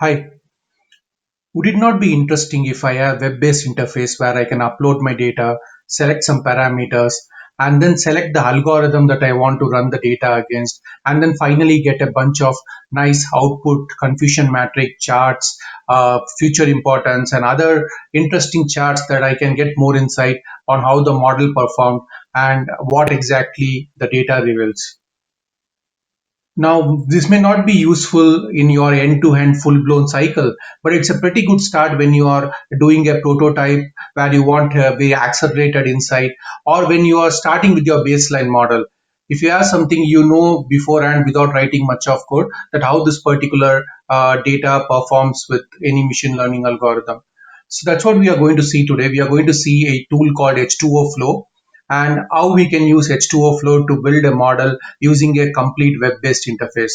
Hi, would it not be interesting if I have a web-based interface where I can upload my data, select some parameters, and then select the algorithm that I want to run the data against, and then finally get a bunch of nice output, confusion matrix charts, future importance, and other interesting charts that I can get more insight on how the model performed and what exactly the data reveals. Now, this may not be useful in your end-to-end full-blown cycle, but it's a pretty good start when you are doing a prototype where you want a very accelerated insight, or when you are starting with your baseline model. If you have something you know beforehand without writing much of code, that how this particular data performs with any machine learning algorithm. So that's what we are going to see today. We are going to see a tool called H2O Flow and how we can use H2O Flow to build a model using a complete web-based interface.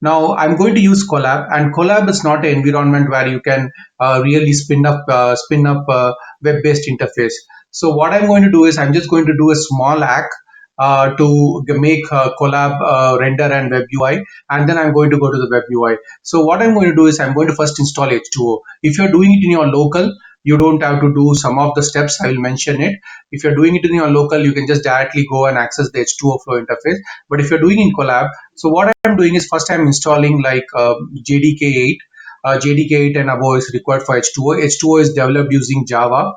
Now I'm going to use Colab, and Colab is not an environment where you can really spin up web-based interface. So what I'm going to do is I'm just going to do a small hack to make Colab render and web UI, and then I'm going to go to the web UI. So what I'm going to do is I'm going to first install H2O. If you're doing it in your local, you don't have to do some of the steps. I will mention it. If you're doing it in your local, you can just directly go and access the H2O Flow interface. But if you're doing in Colab, so what I'm doing is first I'm installing like JDK8. JDK8 and above is required for H2O. H2O is developed using Java.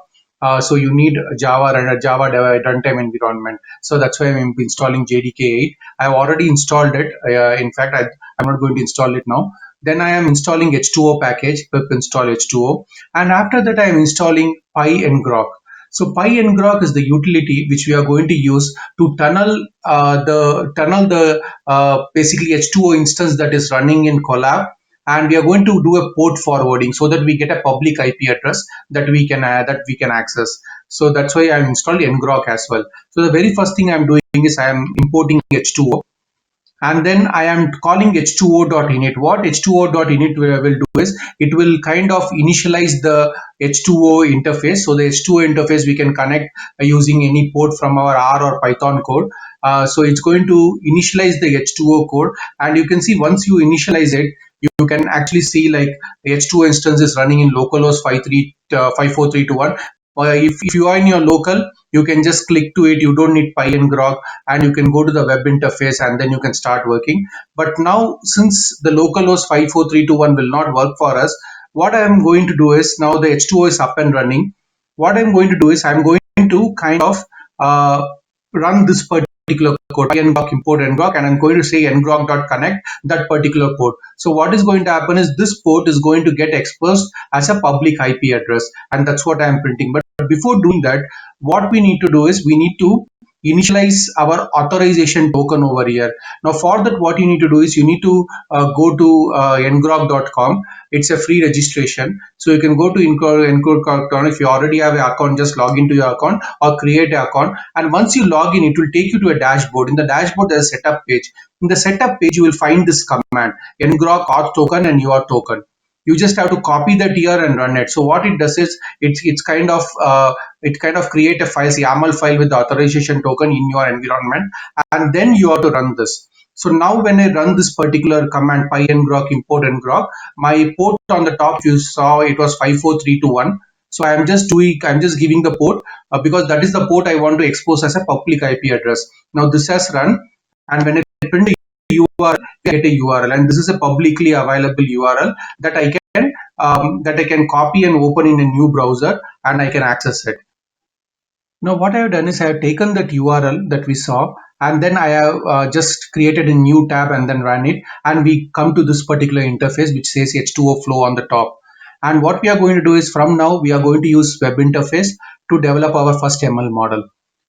So you need Java and a Java runtime environment. So that's why I'm installing JDK8. I've already installed it. In fact, I'm not going to install it now. Then I am installing H2O package, pip install H2O. And after that, I am installing PyNgrok. So PyNgrok is the utility which we are going to use to tunnel the basically H2O instance that is running in Colab, and we are going to do a port forwarding so that we get a public IP address that we can access. So that's why I'm installing ngrok as well. So the very first thing I'm doing is I am importing H2O, and then I am calling h2o.init. What h2o.init will do is it will kind of initialize the H2O interface. So the H2O interface we can connect using any port from our R or Python code. So it's going to initialize the H2O code, and you can see once you initialize it, you can actually see like the H2O instance is running in localhost 54321. If you are in your local, you can just click to it. You don't need PyNgrok, and you can go to the web interface and then you can start working. But now, since the localhost 54321 will not work for us, what I am going to do is now the H2O is up and running. What I'm going to do is I'm going to kind of uh, run this particular code, ngrok import ngrok, and I'm going to say ngrok.connect that particular port. So what is going to happen is this port is going to get exposed as a public IP address, and that's what I'm printing. But before doing that, what we need to do is we need to initialize our authorization token over here. Now for that, what you need to do is you need to go to ngrok.com. It's a free registration, so you can go to ngrok.com. If you already have an account, just log into your account or create an account, and once you log in, it will take you to a dashboard. In the dashboard there's a setup page. In the setup page you will find this command, ngrok auth token and your token. You just have to copy that here and run it. So what it does is it kind of create a file, YAML file with the authorization token in your environment, and then you have to run this. So now when I run this particular command, pyngrok import ngrok, my port on the top, you saw it was 54321. So I'm just giving the port because that is the port I want to expose as a public IP address. Now this has run, and when I print the URL, get a URL, and this is a publicly available URL that I can copy and open in a new browser, and I can access it. Now what I have done is I have taken that URL that we saw, and then I have just created a new tab and then ran it, and we come to this particular interface which says H2O Flow on the top. And what we are going to do is from now we are going to use web interface to develop our first ML model.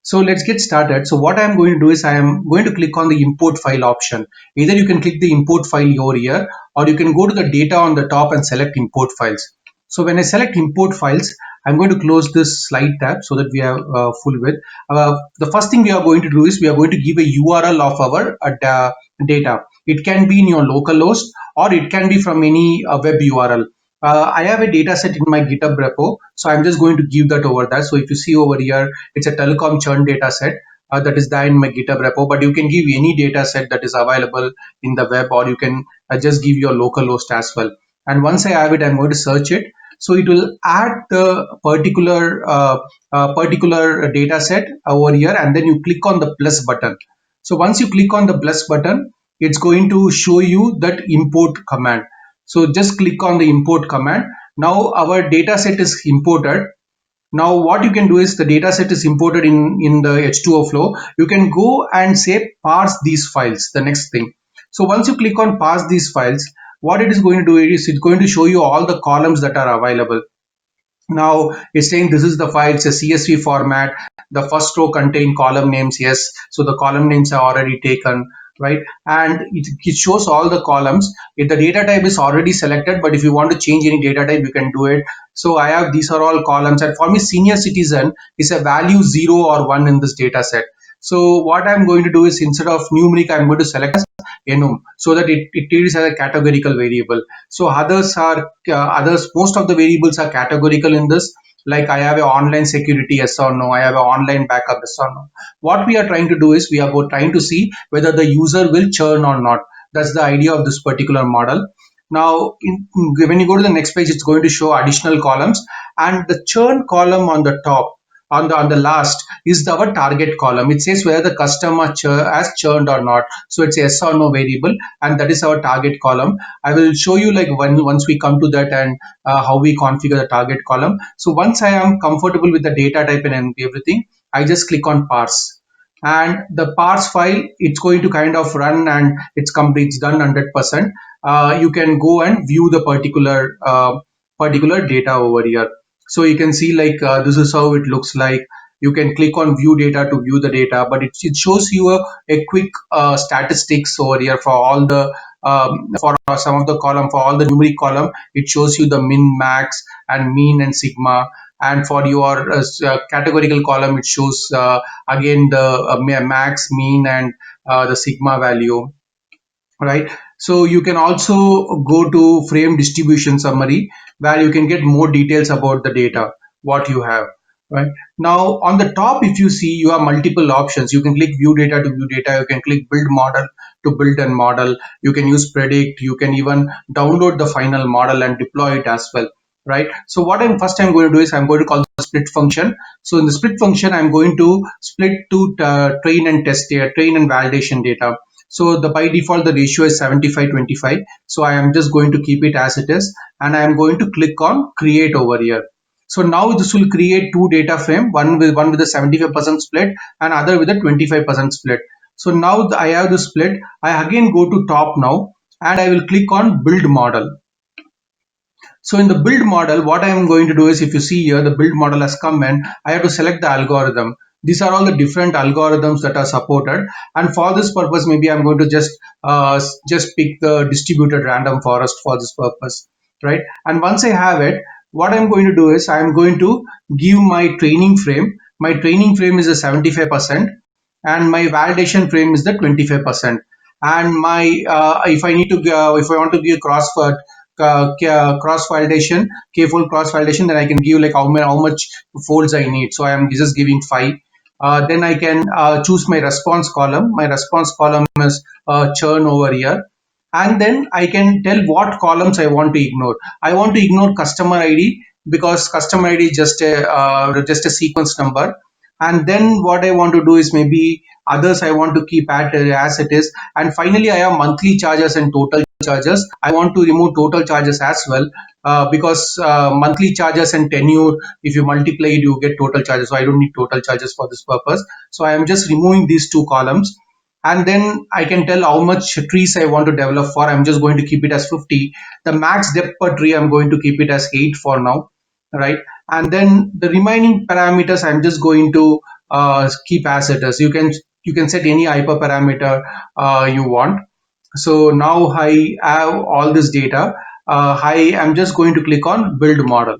So let's get started. So what I am going to do is I am going to click on the import file option. Either you can click the import file over here, or you can go to the data on the top and select import files. So when I select import files, I'm going to close this slide tab so that we have full width. The first thing we are going to do is we are going to give a URL of our data. It can be in your local host, or it can be from any web URL. I have a data set in my GitHub repo, so I'm just going to give that over there. So if you see over here, it's a telecom churn data set. That is there in my GitHub repo, but you can give any data set that is available in the web, or you can just give your local host as well. and once I have it, I'm going to search it. So it will add the particular data set over here, and then you click on the plus button. So once you click on the plus button, it's going to show you that import command. So just click on the import command. Now our data set is imported. Now what you can do is, the data set is imported in the H2O flow. You can go and say parse these files, the next thing. So once you click on parse these files, what it is going to do is it's going to show you all the columns that are available. Now it's saying this is the file, it's a CSV format. The first row contain column names, yes. So the column names are already taken, right? And it shows all the columns. If the data type is already selected, but if you want to change any data type, you can do it. So I have, these are all columns, and for me, senior citizen is a value 0 or 1 in this data set. So what I'm going to do is, instead of numeric, I'm going to select enum, so that it is as a categorical variable. So others, most of the variables are categorical in this. Like I have a online security, yes or no. I have a online backup, yes or no. What we are trying to do is, we are trying to see whether the user will churn or not. That's the idea of this particular model. Now when you go to the next page, it's going to show additional columns, and the churn column on the top, on the last, is our target column. It says whether the customer has churned or not. So it's a yes or no variable, and that is our target column. I will show you, like, once we come to that, and how we configure the target column. So once I am comfortable with the data type and everything, I just click on parse, and the parse file, it's going to kind of run, and it's complete, it's done 100%. You can go and view the particular data over here. So you can see, like, this is how it looks like. You can click on view data to view the data, but it shows you a quick statistics over here for all the for some of the column, for all the numeric column. It shows you the min, max, and mean, and sigma. And for your categorical column, it shows again the max, mean, and the sigma value, right? So you can also go to frame distribution summary, where you can get more details about the data what you have, right? Now on the top, if you see, you have multiple options. You can click view data to view data. You can click build model to build a model. You can use predict. You can even download the final model and deploy it as well, right? So what I'm going to do is, I'm going to call the split function. So in the split function, I'm going to split to train and test data, train and validation data. So the by default, the ratio is 75-25. So I am just going to keep it as it is, and I am going to click on create over here. So now this will create two data frame, one with a 75% split, and other with a 25% split. So now I have the split. I again go to top now, and I will click on build model. So in the build model, what I am going to do is, if you see here, the build model has come in, I have to select the algorithm. These are all the different algorithms that are supported. And for this purpose, maybe I'm going to just pick the distributed random forest for this purpose, right? And once I have it, what I'm going to do is, I'm going to give my training frame. My training frame is a 75%, and my validation frame is the 25%. And my if I want to give cross validation, k-fold cross validation, then I can give like how much folds I need. So I am just giving 5. Then I can choose my response column. My response column is churn over here, and then I can tell what columns I want to ignore. I want to ignore customer ID, because customer ID is just a sequence number. And then what I want to do is, maybe others I want to keep as it is. And finally, I have monthly charges and total charges. I want to remove total charges as well, because monthly charges and tenure, if you multiply it, you get total charges. So I don't need total charges for this purpose. So I am just removing these two columns, and then I can tell how much trees I want to develop for. I'm just going to keep it as 50. The max depth per tree, I'm going to keep it as 8 for now, right? And then the remaining parameters, I'm just going to keep as it is. You can set any hyperparameter you want. So now I have all this data. I am just going to click on build model.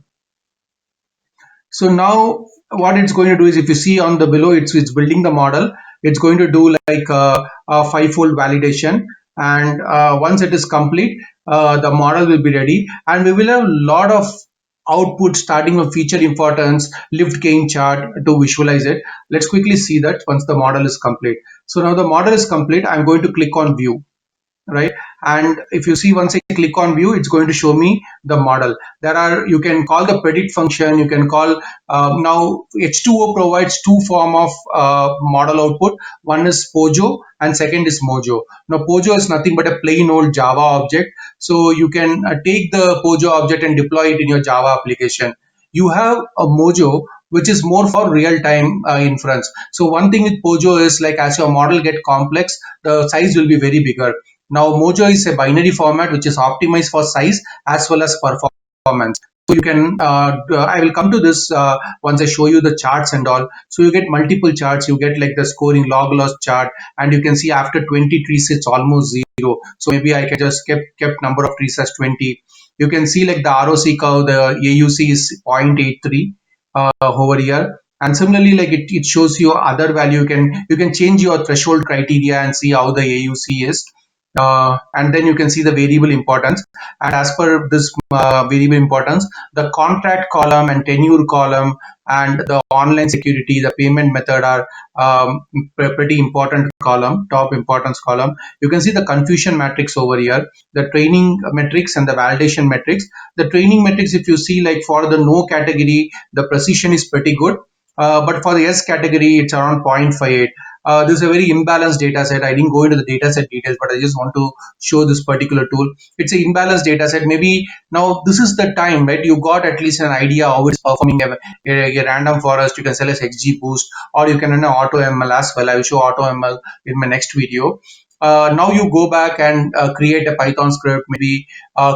So now what it's going to do is, if you see on the below, it's building the model. It's going to do like a five-fold validation, and once it is complete, the model will be ready, and we will have a lot of output, starting from feature importance, lift gain chart to visualize it. Let's quickly see that once the model is complete. So now the model is complete. I'm going to click on view. right? And if you see, once I click on view, it's going to show me the model. There are, you can call the predict function, you can call, now H2O provides two form of model output. One is Pojo and second is Mojo. Now Pojo is nothing but a plain old Java object. So you can take the Pojo object and deploy it in your Java application. You have a Mojo, which is more for real-time inference. So one thing with Pojo is, like, as your model get complex, the size will be very bigger. Now Mojo is a binary format which is optimized for size as well as performance. So you can, I will come to this once I show you the charts and all. So you get multiple charts, you get like the scoring log loss chart, and you can see after 20 trees it's almost zero. So maybe I can just kept number of trees as 20. You can see like the ROC curve, the AUC is 0.83 over here. And similarly, like it shows you other value. You can change your threshold criteria and see how the AUC is. And then you can see the variable importance. And as per this variable importance, the contract column and tenure column and the online security, the payment method are pretty important column, top importance column. You can see the confusion matrix over here, the training metrics and the validation metrics. The training metrics, if you see, like for the no category, the precision is pretty good. But for the yes category, it's around 0.58. This is a very imbalanced data set. I didn't go into the data set details, but I just want to show this particular tool. It's an imbalanced data set. Maybe now this is the time, right? You got at least an idea how it's performing a random forest. You can select XGBoost, or you can run an AutoML as well. I will show AutoML in my next video. Now you go back and create a Python script, maybe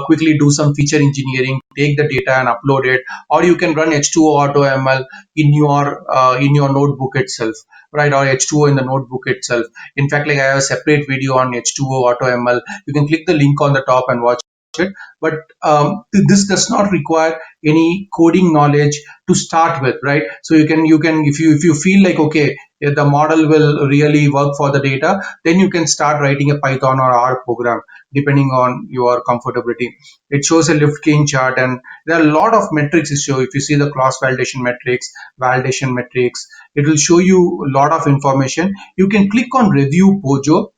quickly do some feature engineering, take the data and upload it, or you can run H2O AutoML in your notebook itself, right? Or H2O in the notebook itself. In fact, like I have a separate video on H2O AutoML. You can click the link on the top and watch it. But this does not require any coding knowledge to start with, right? So you can if you feel like, okay, if the model will really work for the data, then you can start writing a Python or R program depending on your comfortability. It shows a lift gain chart, and there are a lot of metrics to show. If you see the cross validation metrics, it will show you a lot of information. You can click on review Pojo,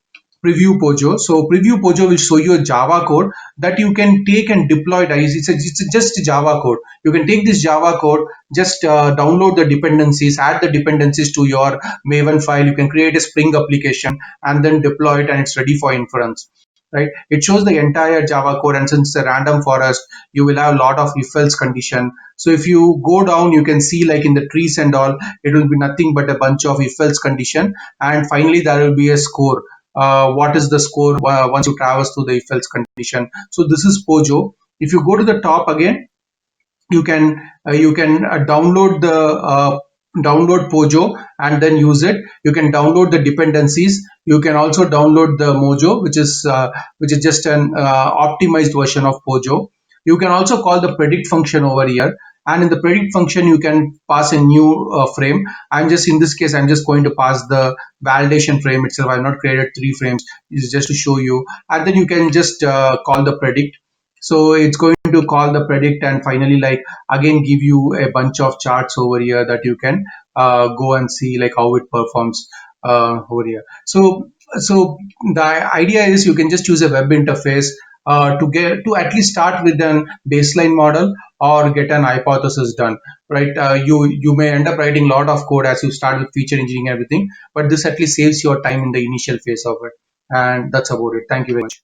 preview Pojo. So preview Pojo will show you a Java code that you can take and deploy. It's just Java code. You can take this Java code, just download the dependencies, add the dependencies to your Maven file. You can create a Spring application and then deploy it, and it's ready for inference. Right? It shows the entire Java code, and since it's a random forest, you will have a lot of if-else condition. So if you go down, you can see like in the trees and all, it will be nothing but a bunch of if-else condition, and finally there will be a score. What is the score once you traverse through the if-else condition? So this is Pojo. If you go to the top again, you can download the download Pojo and then use it. You can download the dependencies. You can also download the Mojo, which is just an optimized version of Pojo. You can also call the predict function over here, and in the predict function you can pass a new frame. In this case I'm just going to pass the validation frame itself. I've not created three frames. It's just to show you, and then you can just call the predict. So it's going to call the predict, and finally, like, again give you a bunch of charts over here that you can go and see like how it performs over here. So the idea is you can just use a web interface to at least start with an baseline model or get an hypothesis done, right? You may end up writing a lot of code as you start with feature engineering and everything, but this at least saves your time in the initial phase of it. And that's about it. Thank you very much.